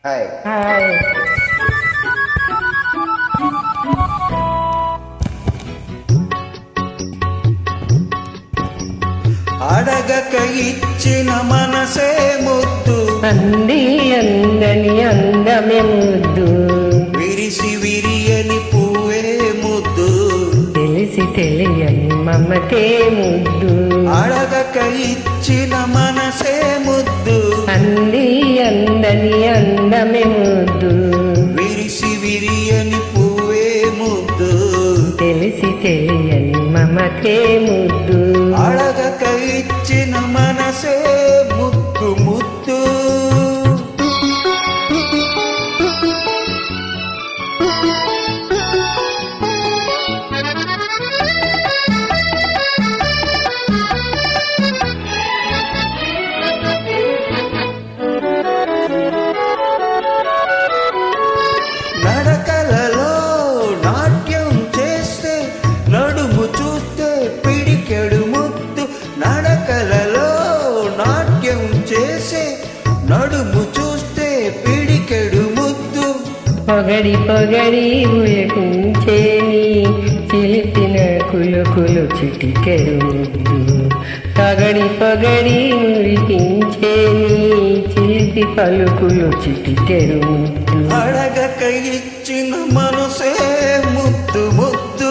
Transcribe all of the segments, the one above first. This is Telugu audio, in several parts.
హాయ్. హాయ్. అడగక ఇచ్చిన మనసే ముద్దు, అంది అందని అందమే ముద్దు, విరిసి విరియని పువ్వే ముద్దు, తెలిసి తెలియని మమతే ముద్దు. అడగక ఇచ్చిన మనసే ముద్దు, అంది అందని అందమే ముద్దు, విరిసి విరియని పువ్వే ముద్దు, తెలిసి తెలియని మమతే ముద్దు. అడగక ఇచ్చిన మనసే ముద్దు ముద్దు. నడకలలో నాట్యం చేస్తే నడుము చూస్తే పిడికెడు ముద్దు, నడకలలో నాట్యం చేసే నడుము చూస్తే పిడికెడు ముద్దు, పొగడి పొగడి ఉలకించేని చిలిపిన కులుకులు చిటికెడు ముద్దు, పొగడి పొగడి ఉలికించేని చిలిపి పలుకులు చిటికెడు ముద్దు. అడగక ఇచ్చిన మనసే ముద్దు ముద్దు.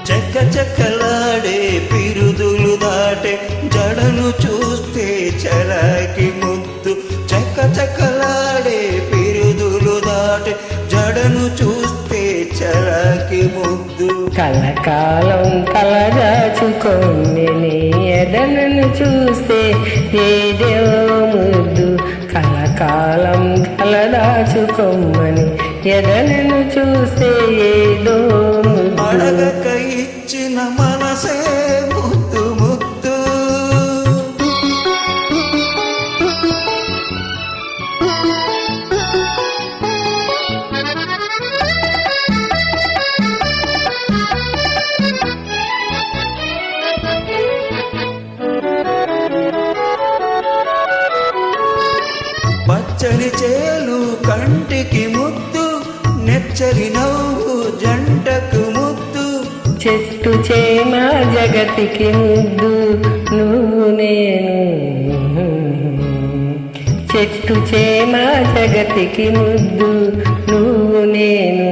చెక్క చెక్కలాడే పిరుదులు దాటే జడను చూస్తే చలాకి ముద్దు, చెక్క చెక్కలాడే పిరుదులు దాటే జడను చూస్తే చలాకి ముద్దు, కలకాలం కలదాచుకోని ఎదనను చూస్తే ఏదో ముద్దు, కలకాలం కలదాచుకోమని ఎదనను చూస్తే ఏదో ముద్దు. అడగక ఇచ్చిన మనసే ముద్దు ముద్దు. పచ్చని చేలు కంటికి ముద్దు, నెచ్చని నవ్వు జంటకు ముద్దు, చెట్టు చేమ జగతికి ముద్దు నువ్వు నేను, చెట్టు చేమ జగతికి ముద్దు నువ్వు నేను.